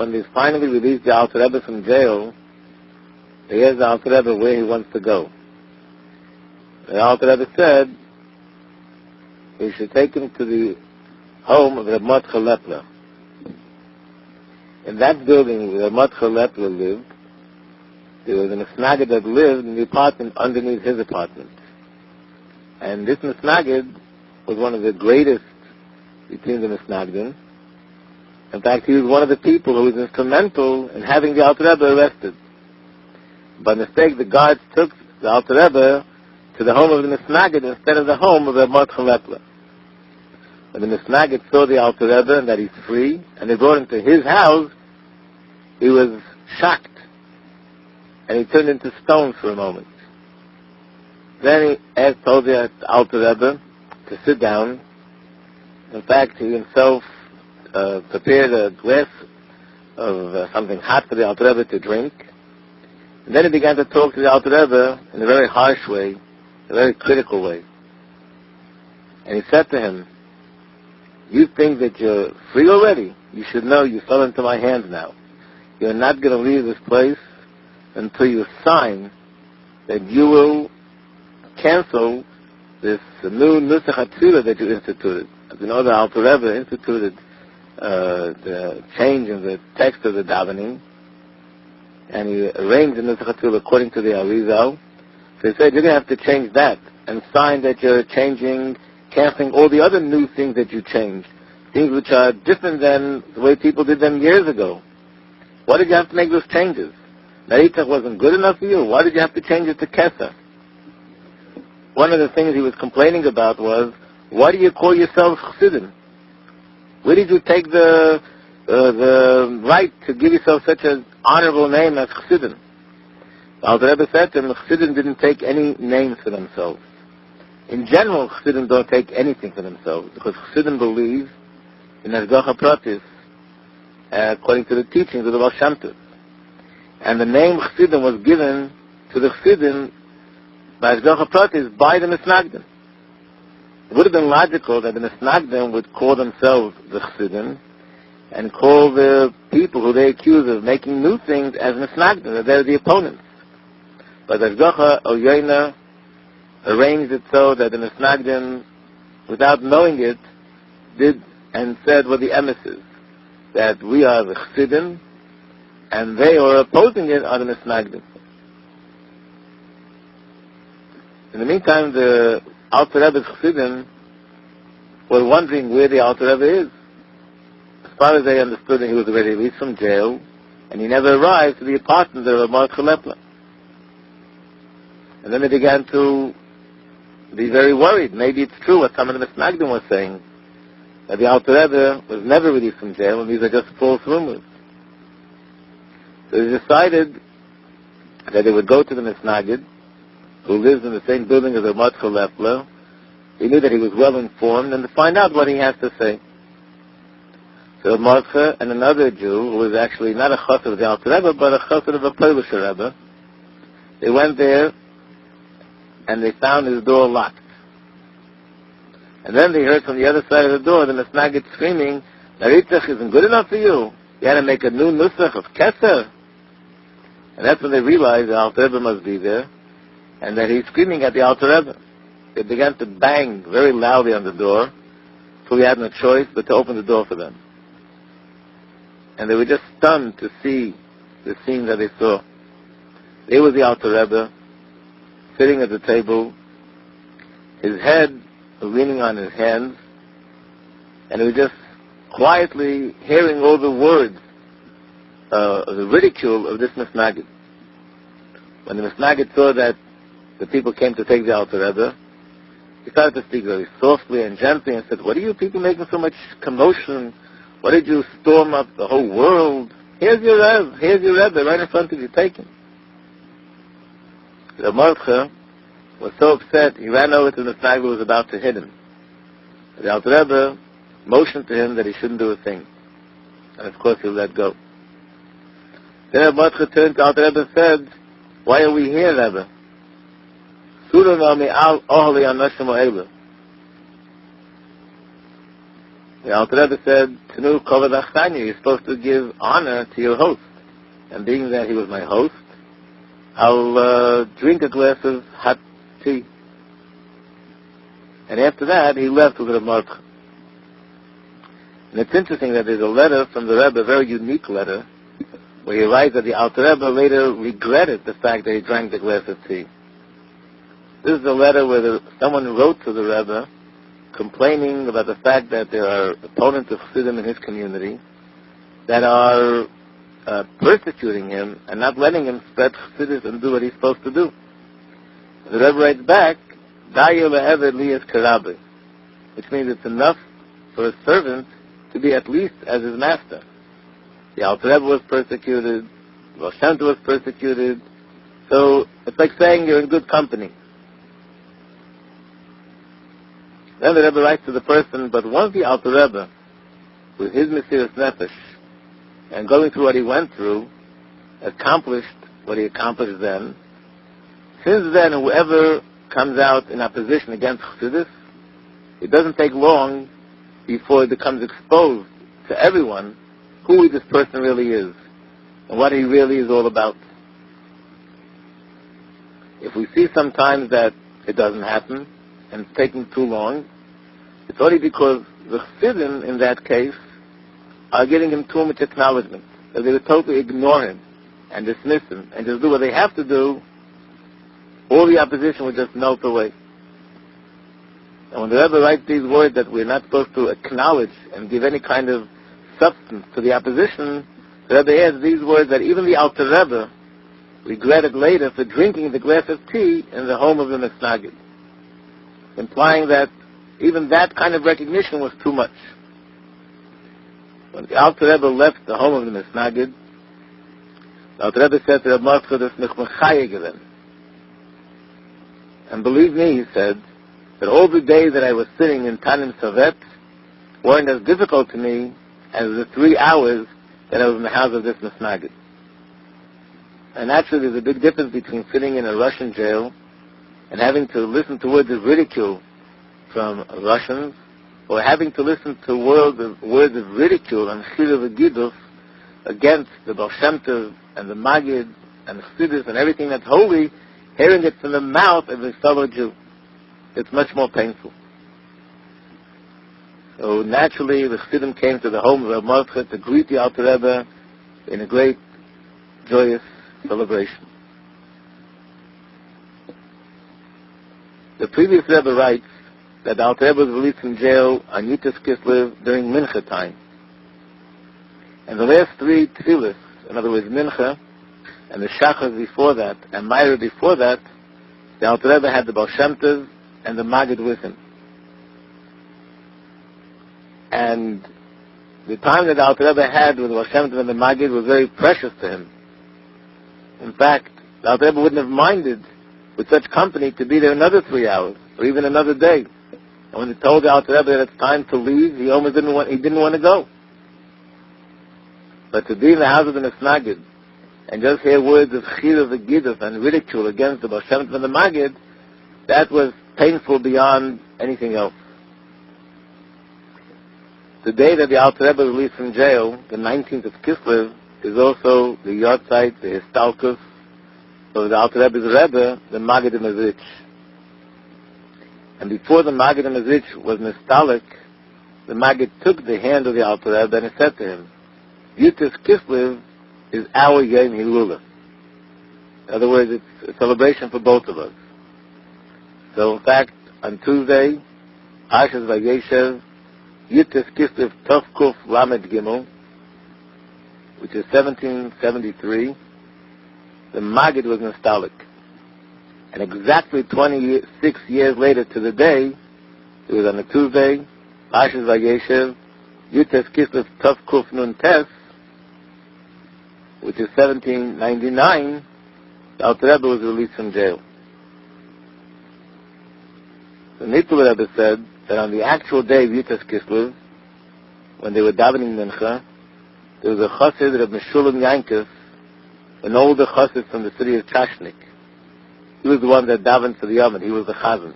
when they finally released the Alter Rebbe from jail, they asked the Alter Rebbe where he wants to go. The Alter Rebbe said we should take him to the home of Rebbe Lepler. In that building where Rebbe Lepler lived, there was an Misnagid that lived in the apartment underneath his apartment. And this Misnagid was one of the greatest between the Misnagdim. In fact, he was one of the people who was instrumental in having the Alter Rebbe arrested. By mistake, the guards took the Alter Rebbe to the home of the Misnagid instead of the home of Rebbe Lepler. When the Misnagid saw the Alter Rebbe and that he's free, and they brought him to his house, he was shocked. And he turned into stone for a moment. Then he told the Alter Rebbe to sit down. In fact, he himself prepared a glass of something hot for the Alter Rebbe to drink. And then he began to talk to the Alter Rebbe in a very harsh way, a very critical way. And he said to him, "You think that you're free already? You should know you fell into my hands now. You're not going to leave this place until you sign that you will cancel this new Nusach HaTfilah that you instituted." As you know, the Alter Rebbe instituted the change in the text of the davening, and he arranged the Nusach HaTfilah according to the Arizal. So he said, you're going to have to change that and sign that you're changing, canceling all the other new things that you changed, things which are different than the way people did them years ago. Why did you have to make those changes? Naritzach wasn't good enough for you? Why did you have to change it to Kesser? One of the things he was complaining about was, why do you call yourself Chassidim? Where did you take the right to give yourself such an honorable name as Chassidim? The Alter Rebbe said to him, Chassidim didn't take any names for themselves. In general, Chassidim don't take anything for themselves, because Chassidim believe in Hashgacha Pratis, according to the teachings of the Baal Shem Tov. And the name Chassidim was given to the Chassidim by Hashgacha Pratis by the Misnagdim. It would have been logical that the Misnagdim would call themselves the Chassidim and call the people who they accuse of making new things as Misnagdim, that they're the opponents. But Hashgacha Oyoina arranged it so that the Misnagdim, without knowing it, did and said what the emissaries, that we are the Chassidim, and they who are opposing it are the Misnagdim. In the meantime, the Alter Rebbe's Chassidim were wondering where the Alter Rebbe is. As far as they understood, he was already released from jail, and he never arrived to the apartment of Rebbe Lepler. And then they began to be very worried. Maybe it's true what some of the Misnagdim were saying, that the Alter Rebbe was never released from jail, and these are just false rumors. So they decided that they would go to the Misnagid, who lives in the same building as Rebbe Lepler. They knew that he was well informed, and to find out what he has to say. So Rebbe and another Jew, who was actually not a chassid of the Alter Rebbe, but a chassid of a Polish Rebbe, they went there, and they found his door locked. And then they heard from the other side of the door the Misnagid screaming, Naritzach isn't good enough for you. You had to make a new Nusach of Kesser. And that's when they realized the Alter Rebbe must be there, and that he's screaming at the Alter Rebbe. They began to bang very loudly on the door, so we had no choice but to open the door for them. And they were just stunned to see the scene that they saw. There was the Alter Rebbe, sitting at the table, his head leaning on his hands, and he was just quietly hearing all the words, the ridicule of this Misnagid. When the Misnagid saw that the people came to take the Alter Rebbe, he started to speak very softly and gently and said, what are you people making so much commotion? Why did you storm up the whole world? Here's your Rebbe right in front of you, take him. The Mordcha was so upset, he ran over to the Misnagid who was about to hit him. The Alter Rebbe motioned to him that he shouldn't do a thing. And of course he let go. Then the Mordcha turned to Alter Rebbe and said, why are we here, Rebbe? The Alter Rebbe said, Tenu Kovod Achsanya, you're supposed to give honor to your host. And being that he was my host, I'll drink a glass of hot tea. And after that, he left with Reb Mordechai. And it's interesting that there's a letter from the Rebbe, a very unique letter, where he writes that the Alter Rebbe later regretted the fact that he drank the glass of tea. This is a letter where someone wrote to the Rebbe complaining about the fact that there are opponents of Chassidim in his community that are persecuting him and not letting him spread Chassidus and do what he's supposed to do. The Rebbe writes back, Dayo le'eved liyas karabe, which means it's enough for a servant to be at least as his master. The Alter Rebbe was persecuted, Baal Shem Tov was persecuted, so it's like saying you're in good company. Then the Rebbe writes to the person, but once the Alter Rebbe, with his Mesiras Nefesh, and going through what he went through, accomplished what he accomplished then, since then whoever comes out in opposition against Chassidus, it doesn't take long before it becomes exposed to everyone who this person really is and what he really is all about. If we see sometimes that it doesn't happen and it's taking too long, it's only because the Chassidim in that case are giving him too much acknowledgement, that they would totally ignore him and dismiss him and just do what they have to do. All the opposition would just melt away. And when the Rebbe writes these words that we're not supposed to acknowledge and give any kind of substance to the opposition, the Rebbe adds these words that even the Alter Rebbe regretted later for drinking the glass of tea in the home of the Mesnagid, implying that even that kind of recognition was too much. When the Alter Rebbe left the home of the Mesnagid, the Alter Rebbe said to Reb Mordechai, "Das mich mechaye gewesen." And believe me, he said, that all the days that I was sitting in Tanim Savet weren't as difficult to me as the 3 hours that I was in the house of this Mesnagid. And naturally, there's a big difference between sitting in a Russian jail and having to listen to words of ridicule from Russians, or having to listen to words of ridicule and chilul v'gidus against the Baal Shem Tov and the Magid and the Chassidus and everything that's holy, hearing it from the mouth of a fellow Jew. It's much more painful. So naturally, the Chassidim came to the home of Reb Mordechai to greet the Alter Rebbe in a great, joyous celebration. The previous Rebbe writes that the Alter Rebbe was released from jail on Yitas Kislev during Mincha time. And the last 3 tefillas, in other words, Mincha, and the Shachar before that, and Meira before that, the Alter Rebbe had the Baal Shem Tov and the Magid with him. And the time that the Alter Rebbe had with the Baal Shem Tov and the Magid was very precious to him. In fact, the Alter Rebbe wouldn't have minded with such company to be there another 3 hours, or even another day. And when he told the Alter Rebbe that it's time to leave, he didn't want to go. But to be in the house of the Mesnagid and just hear words of chilul v'gidus and ridicule against the Baal Shem Tov and the Magid, that was painful beyond anything else. The day that the Alter Rebbe was released from jail, the 19th of Kislev, is also the yahrzeit, the histalkus of the Alter Rebbe's Rebbe, the Magid Mezritch. And before the Magid Mezritch was nostalgic, the Magid took the hand of the Alter Rebbe and he said to him, Yitas Kislev is our Yom Hilula. In other words, it's a celebration for both of us. So in fact, on Tuesday, Ashaz Vayeshev, Yitas Kislev Tov Kuf Lamed Gimel, which is 1773, the Magid was nostalgic. And exactly 26 years later to the day, it was on a Tuesday, Ashaz Vayeshev, Yitas Kislev Tov Kuf Nun Tes, which is 1799, the Alter Rebbe was released from jail. The Nittul Rebbe said that on the actual day of Yitas Kislev, when they were davening Mincha, there was a chassid, Reb Meshulam Yankov, an older chassid from the city of Chashnik. He was the one that davened for the Yom, he was the chazan.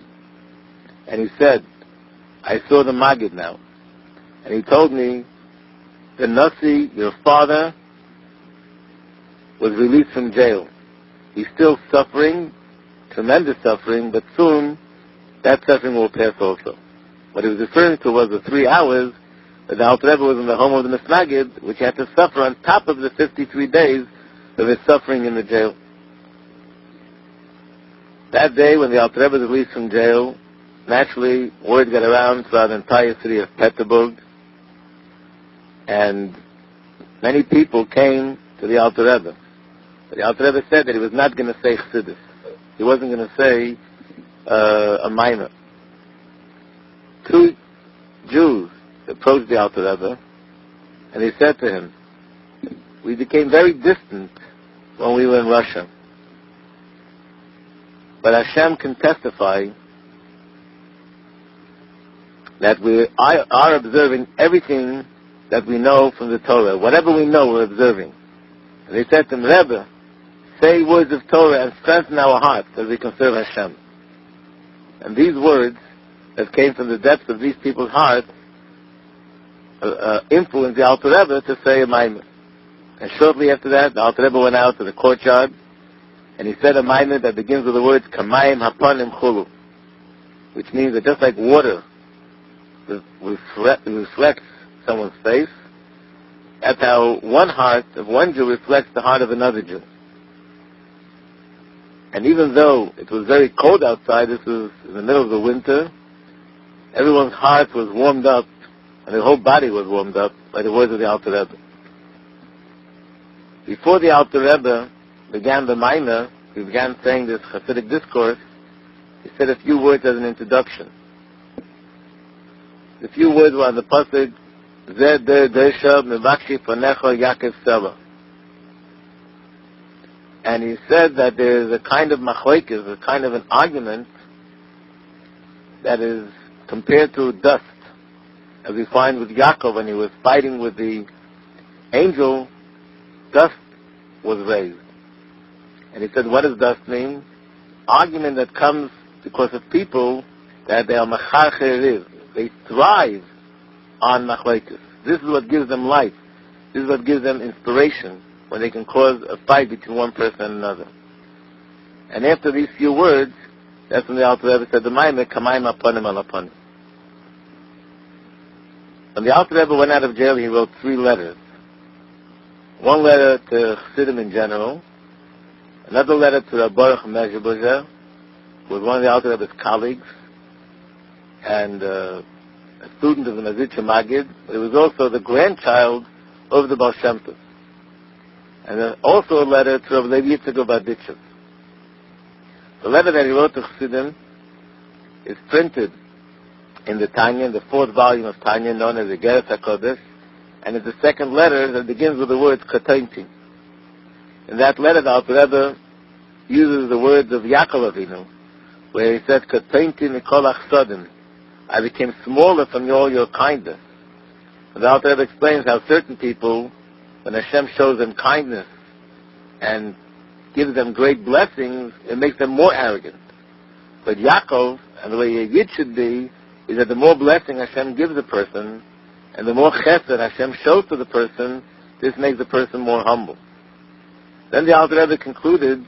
And he said, I saw the Magid now. And he told me, the Nasi, your father, was released from jail. He's still suffering, tremendous suffering, but soon that suffering will pass also. What he was referring to was the 3 hours that the Alter Rebbe was in the home of the Misnagid, which he had to suffer on top of the 53 days of his suffering in the jail. That day when the Alter Rebbe was released from jail, naturally word got around throughout the entire city of Peterburg, and many people came to the Alter Rebbe. But the Alter Rebbe said that he was not going to say Chassidus. He wasn't going to say a minor. 2 Jews approached the Alter Rebbe, and they said to him, we became very distant when we were in Russia. But Hashem can testify that we are observing everything that we know from the Torah. Whatever we know, we're observing. And they said to him, Rebbe, say words of Torah and strengthen our hearts as we can serve Hashem. And these words that came from the depths of these people's hearts influenced the Alter Rebbe to say a maimer. And shortly after that, the Alter Rebbe went out to the courtyard, and he said a maimer that begins with the words Kamayim Hapanim Chulu, which means that just like water reflects someone's face, that's how one heart of one Jew reflects the heart of another Jew. And even though it was very cold outside, this was in the middle of the winter, everyone's heart was warmed up, and their whole body was warmed up by the words of the Alter Rebbe. Before the Alter Rebbe began the Maimer, he began saying this Hasidic discourse, he said a few words as an introduction. The few words were on the pasuk, Zeh der Desha Mevakshi Panecha Yaakov Sela. And he said that there is a kind of machlokes, a kind of an argument that is compared to dust, as we find with Yaakov when he was fighting with the angel, dust was raised. And he said, what does dust mean? Argument that comes because of people that they are macharcheriv. They thrive on machlokes. This is what gives them life. This is what gives them inspiration when they can cause a fight between one person and another. And after these few words, that's when the Alter Rebbe said, the Maimer, Kamayim Aponim Al Aponim. When the Alter Rebbe went out of jail, he wrote 3 letters. One letter to Chassidim in general, another letter to Rabbi Baruch Mezhebozer, who was one of the Alter Rebbe's colleagues, and a student of the Mazitcha Magid, but he was also the grandchild of the Baal Shem Tov. And then also a letter to Rabbi Levi Yitzchak of Berditchev. The letter that he wrote to Chassidim is printed in the Tanya, in the 4th volume of Tanya, known as the Geras HaKodesh, and it's the second letter that begins with the words Katonti. In that letter, the Alter Rebbe uses the words of Yaakov Avinu, where he said, Katonti Mikol Achsodim, I became smaller from all your kindness. And the Alter Rebbe explains how certain people, when Hashem shows them kindness and gives them great blessings, it makes them more arrogant. But Yaakov, and the way a Yid should be, is that the more blessing Hashem gives a person, and the more chesed Hashem shows to the person, this makes the person more humble. Then the Alter Rebbe concluded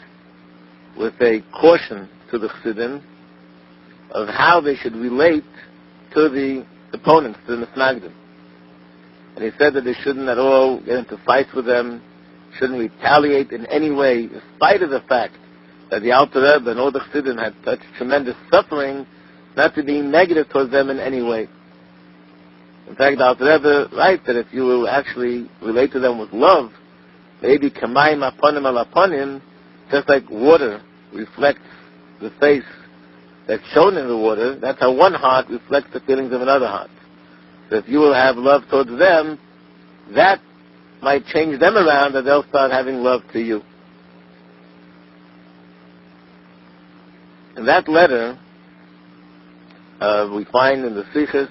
with a caution to the Chassidim of how they should relate to the opponents, to the Misnagdim. And he said that they shouldn't at all get into fights with them, shouldn't retaliate in any way, in spite of the fact that the Alter Rebbe and all the Chassidim had such tremendous suffering, not to be negative towards them in any way. In fact, the Alter Rebbe writes that if you will actually relate to them with love, maybe kamayim aponim al aponim, just like water reflects the face that's shown in the water, that's how one heart reflects the feelings of another heart. So if you will have love towards them, that might change them around and they'll start having love to you. In that letter, we find in the Sichos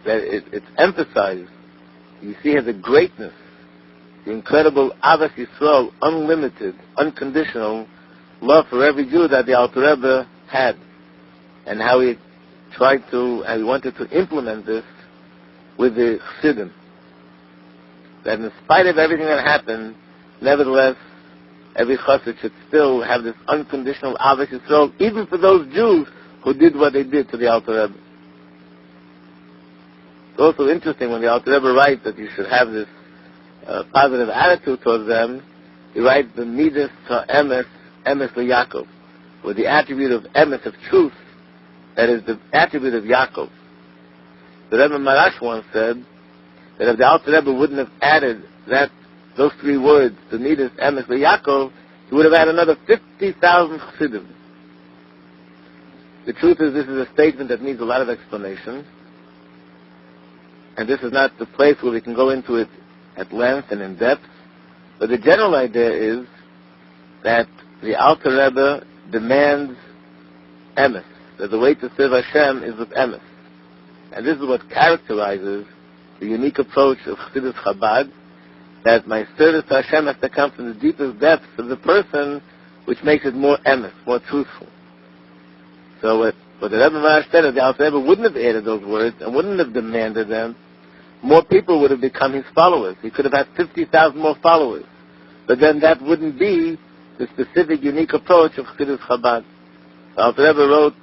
that it's emphasized. You see here the greatness, the incredible Avas Yisrael, unlimited, unconditional love for every Jew that the Alter Rebbe had, and how he tried to, and he wanted to implement this with the Chassidim. That in spite of everything that happened, nevertheless, every chassid should still have this unconditional Ahavas Yisrael, even for those Jews who did what they did to the Alter Rebbe. It's also interesting when the Alter Rebbe writes that you should have this positive attitude towards them. He writes the Midas Emes, Emes Yaakov, with the attribute of Emes, of truth, that is the attribute of Yaakov. The Rebbe Marash once said that if the Alter Rebbe wouldn't have added those three words, the Midas Emes Yaakov, he would have had another 50,000 Chassidim. The truth is, this is a statement that needs a lot of explanation, and this is not the place where we can go into it at length and in depth, but the general idea is that the Alter Rebbe demands emes, that the way to serve Hashem is with emes. And this is what characterizes the unique approach of Chassidus Chabad, that my service to Hashem has to come from the deepest depths of the person, which makes it more emes, more truthful. So what the Rebbe Marash said, if the Alter Rebbe wouldn't have added those words and wouldn't have demanded them, more people would have become his followers. He could have had 50,000 more followers. But then that wouldn't be the specific, unique approach of Chassidus Chabad. The Alter Rebbe wrote,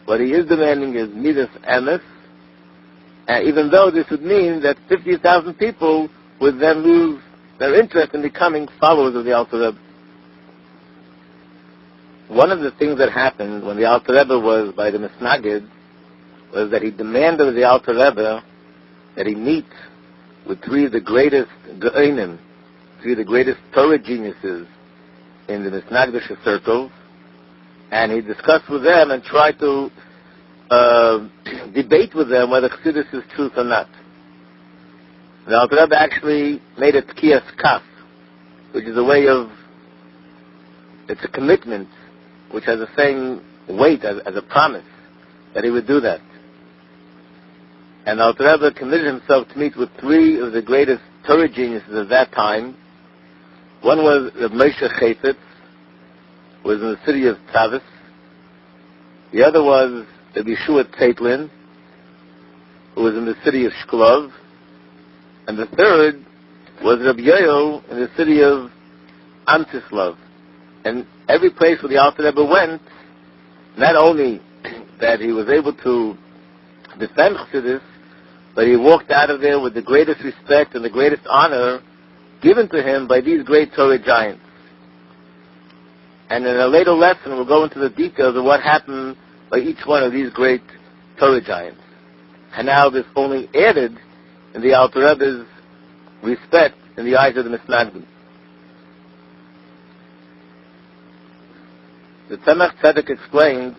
what he is demanding is Midas Emes, even though this would mean that 50,000 people would then lose their interest in becoming followers of the Alter Rebbe. One of the things that happened when the Alter Rebbe was by the Misnagid was that he demanded of the Alter Rebbe that he meet with three of the greatest Ge'onim, three of the greatest Torah geniuses in the Misnagdish circles, and he discussed with them and tried to debate with them whether Chassidus is truth or not. The Alter Rebbe actually made a Tkiyas Kaf, which is a way of, it's a commitment, which has the same weight as a promise, that he would do that. And the Alter Rebbe committed himself to meet with three of the greatest Torah geniuses of that time. One was Reb Moshe Chayfetz, who was in the city of Tavis. The other was Reb Yeshua Teitlin, who was in the city of Shklov. And the third was Reb Yoel in the city of Amtislav. And every place where the Alter Rebbe went, not only that he was able to defend Chassidus, but he walked out of there with the greatest respect and the greatest honor given to him by these great Torah giants. And in a later lesson, we'll go into the details of what happened by each one of these great Torah giants. And now this only added in the Alter Rebbe's respect in the eyes of the Misnagdim. The Tzemach Tzedek explained,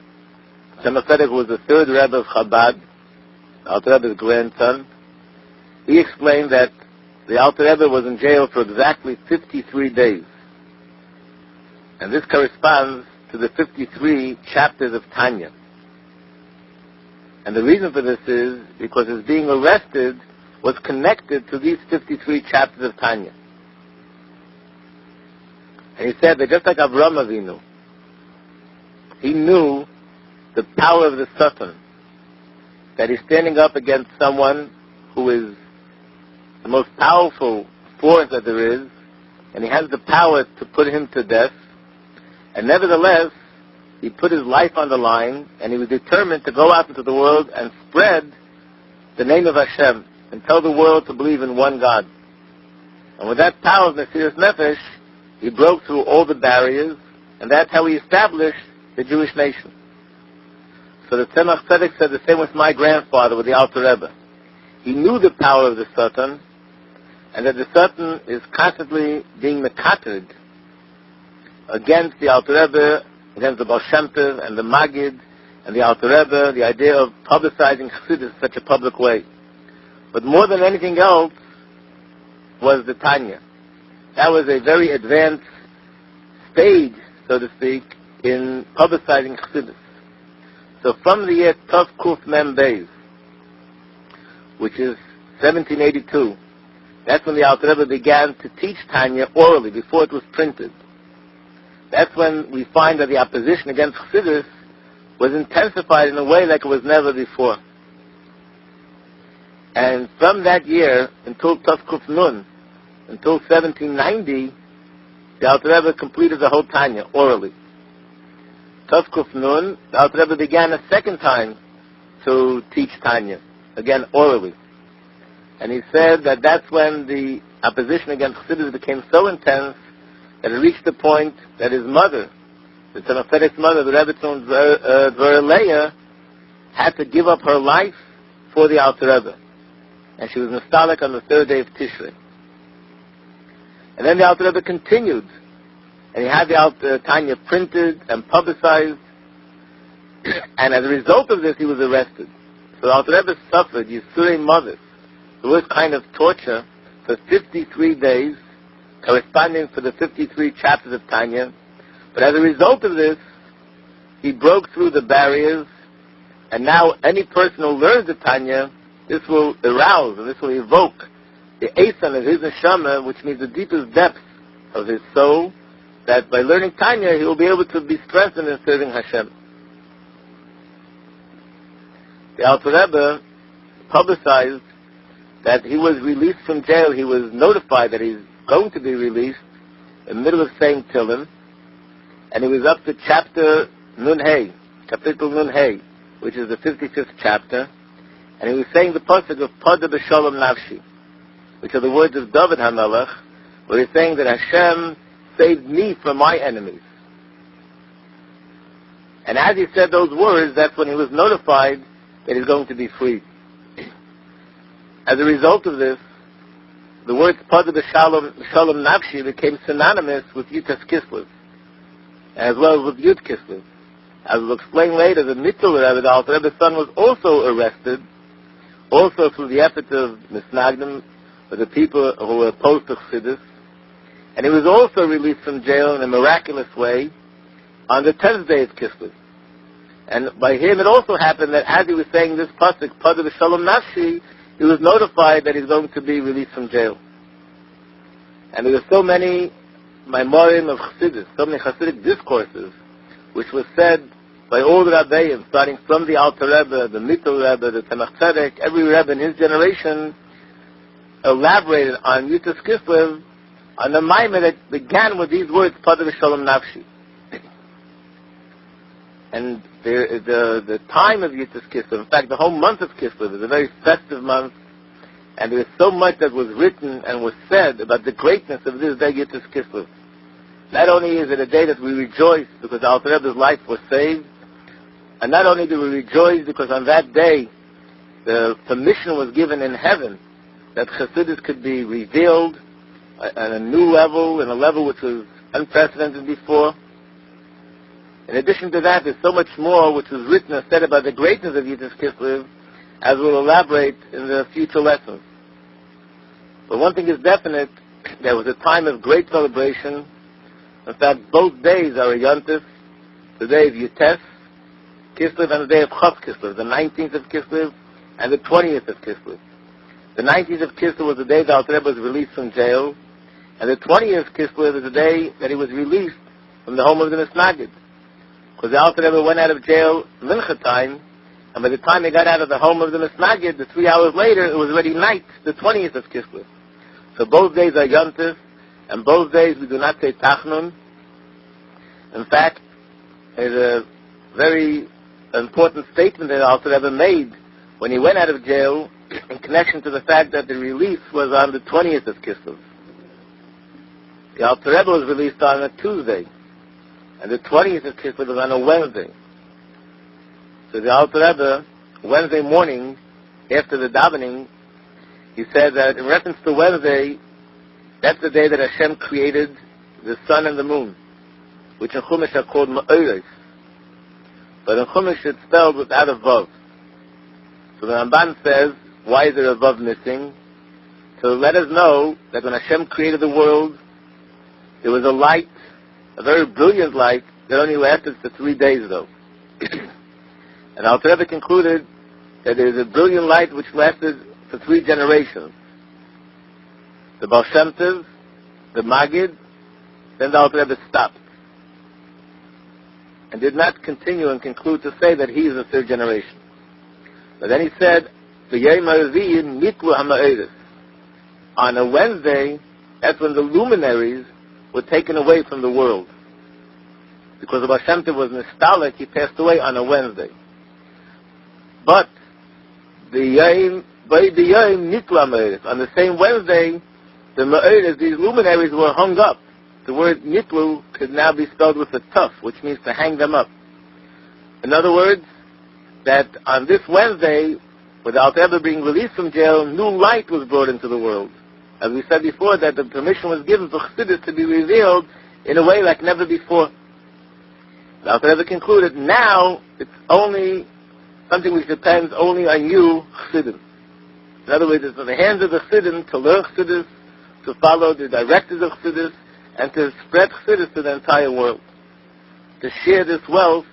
Tzemach Tzedek was the third Rebbe of Chabad, Alter Rebbe's grandson. He explained that the Alter Rebbe was in jail for exactly 53 days. And this corresponds to the 53 chapters of Tanya. And the reason for this is because his being arrested was connected to these 53 chapters of Tanya. And he said that just like Avraham Avinu, he knew the power of the Satan, that he's standing up against someone who is the most powerful force that there is, and he has the power to put him to death. And nevertheless, he put his life on the line, and he was determined to go out into the world and spread the name of Hashem and tell the world to believe in one God. And with that power of Mesiras Nefesh, he broke through all the barriers, and that's how he established the Jewish nation. So the Tzemach Tzedek said the same with my grandfather, with the Alter Rebbe. He knew the power of the Satan, and that the Satan is constantly being mekated against the Alter Rebbe, against the Baal Shem Tov and the Magid and the Alter Rebbe, the idea of publicizing Chassidus in such a public way. But more than anything else was the Tanya. That was a very advanced stage, so to speak, in publicizing Chassidus. So from the year Tov Kuf Mem Beis, which is 1782, that's when the Alter Rebbe began to teach Tanya orally, before it was printed. That's when we find that the opposition against Chassidus was intensified in a way like it was never before. And from that year until Tafkuf Nun, until 1790, the Alter Rebbe completed the whole Tanya orally. Tafkuf Nun, the Alter Rebbe began a second time to teach Tanya, again orally. And he said that that's when the opposition against Chassidus became so intense that it reached the point that his mother, the Tzemach Tzedek's mother, the Rebbetzin Dvora Leah, had to give up her life for the Alter Rebbe. And she was nostalgic on the third day of Tishrei. And then the Alter Rebbe continued, and he had the Tanya printed and publicized, and as a result of this, he was arrested. So the Alter Rebbe suffered Yisurei Mavis, the worst kind of torture, for 53 days, corresponding to the 53 chapters of Tanya. But as a result of this, he broke through the barriers, and now any person who learns the Tanya, this will arouse and this will evoke the Eisan of his neshama, which means the deepest depths of his soul, that by learning Tanya, he will be able to be strengthened in serving Hashem. The Alter Rebbe publicized that he was released from jail. He was notified that he's going to be released in the middle of saying Tillim, and he was up to chapter Nun Hey, Kapitel Nun Hey, which is the 55th chapter, and he was saying the pasuk of Pada B'Shalom Nafshi, which are the words of David HaMelech, where he's saying that Hashem saved me from my enemies. And as he said those words, that's when he was notified that he's going to be free. As a result of this, the words Pada B'Shalom Nafshi became synonymous with Yutas Kislev, as well as with Yud Kislev. As we'll explain later, the Mittel Rebbe, the Alter Rebbe's son, was also arrested, also through the efforts of Misnagdim, of the people who were opposed to Chassidus, and he was also released from jail in a miraculous way on the 10th day of Kislev. And by him it also happened that as he was saying this pasuk, Pada B'Shalom Nafshi, he was notified that he's going to be released from jail. And there were so many Maimorim of Chassidus, so many Chassidic discourses, which was said by all the Rabbeim, starting from the Alter Rebbe, the Mittel Rebbe, the Tzemach Tzedek, every Rebbe in his generation elaborated on Yutas Kislev, on the Maimah that began with these words, Pada B'Shalom Nafshi. And the time of Yutas Kislev, in fact, the whole month of Kislev is a very festive month, and there is so much that was written and was said about the greatness of this day, Yutas Kislev. Not only is it a day that we rejoice because Alter Rebbe's life was saved, and not only do we rejoice because on that day the permission was given in heaven that Chassidus could be revealed at a new level, in a level which was unprecedented before. In addition to that, there's so much more which was written and said about the greatness of Yutas Kislev, as we'll elaborate in the future lessons. But one thing is definite, there was a time of great celebration. In fact, both days are a yontif, the day of Yutes Kislev and the day of Chav Kislev, the 19th of Kislev and the 20th of Kislev. The 19th of Kislev was the day that Alter Rebbe was released from jail, and the 20th Kislev is the day that he was released from the home of the Misnagid. Because the Alter Rebbe went out of jail Mincha time, and by the time he got out of the home of the Misnagid, the 3 hours later, it was already night, the 20th of Kislev. So both days are yontif, and both days we do not say Tachnun. In fact, there's a very important statement that Alter Rebbe made when he went out of jail in connection to the fact that the release was on the 20th of Kislev. The Alter Rebbe was released on a Tuesday, and the 20th of Kislev was on a Wednesday. So the Alter Rebbe, Wednesday morning, after the davening, he said that in reference to Wednesday, that's the day that Hashem created the sun and the moon, which in Chumash are called Ma'ores. But in Chumash it's spelled without a Vav. So the Ramban says, why is there a Vav missing? To let us know that when Hashem created the world, there was a light, a very brilliant light, that only lasted for 3 days though. And Alter Rebbe concluded that there is a brilliant light which lasted for 3 generations. The Baal Shem Tov, the Magid, then the Alter Rebbe stopped. And did not continue and conclude to say that he is the 3rd generation. But then he said, On a Wednesday, that's when the luminaries were taken away from the world. Because the Baal Shem Tov was nostalgic, he passed away on a Wednesday. But on the same Wednesday, the Ma'eres, these luminaries, were hung up. The word nitlu could now be spelled with a tuf, which means to hang them up. In other words, that on this Wednesday, with the Alter Rebbe being released from jail, new light was brought into the world. As we said before, that the permission was given for Chassidus to be revealed in a way like never before. The Alter Rebbe concluded, now it's only something which depends only on you, Chassidim. In other words, it's in the hands of the Chassidim to learn Chassidus, to follow the directives of Chassidus, and to spread Chassidus to the entire world. To share this wealth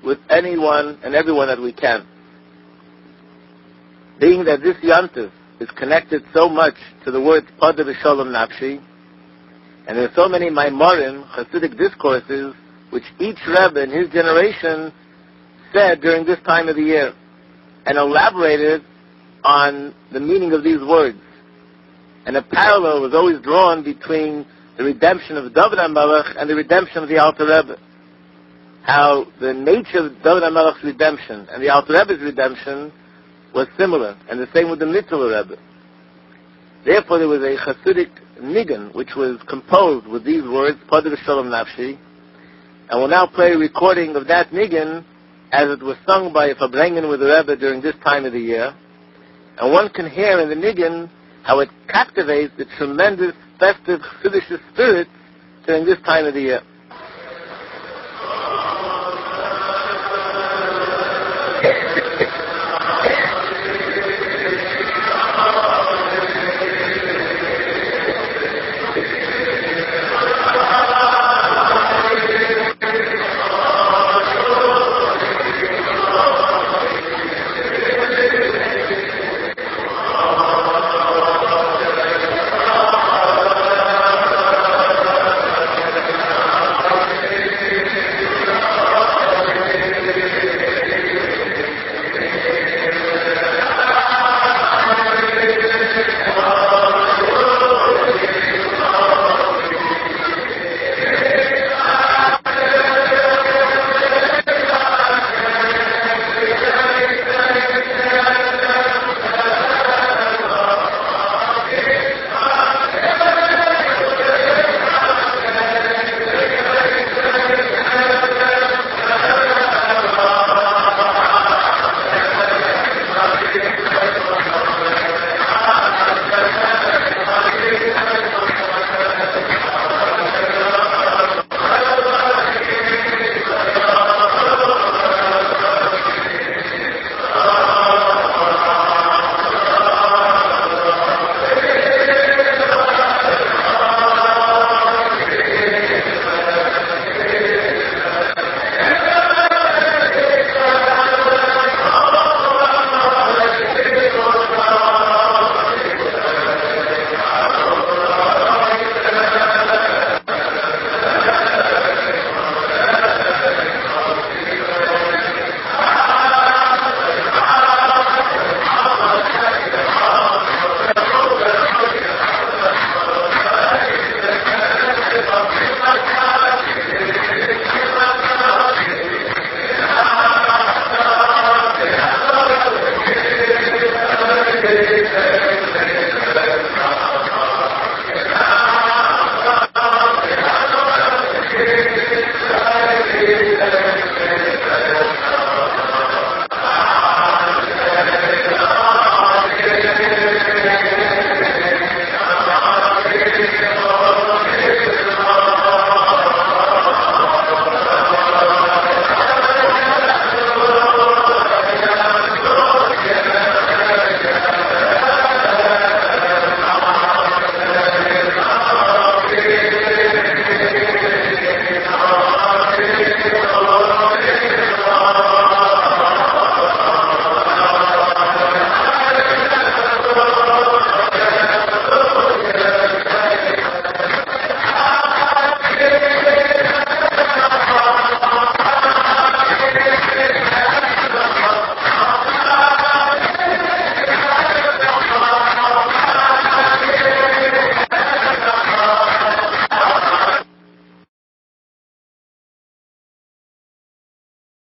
with anyone and everyone that we can. Being that this Yontif is connected so much to the words Pada V'Sholom Nafshi, and there are so many Maimorim, Hasidic discourses, which each Rebbe in his generation said during this time of the year, and elaborated on the meaning of these words. And a parallel was always drawn between the redemption of David HaMelech and the redemption of the Alter Rebbe. How the nature of David HaMelech's redemption and the Alter Rebbe's redemption was similar, and the same with the Mitzvah Rebbe. Therefore, there was a Hasidic nigun which was composed with these words, Pada V'Sholom Nafshi, and we'll now play a recording of that nigun as it was sung by a Fabrengen with the Rebbe during this time of the year. And one can hear in the nigun how it captivates the tremendous festive Chassidic spirit during this time of the year.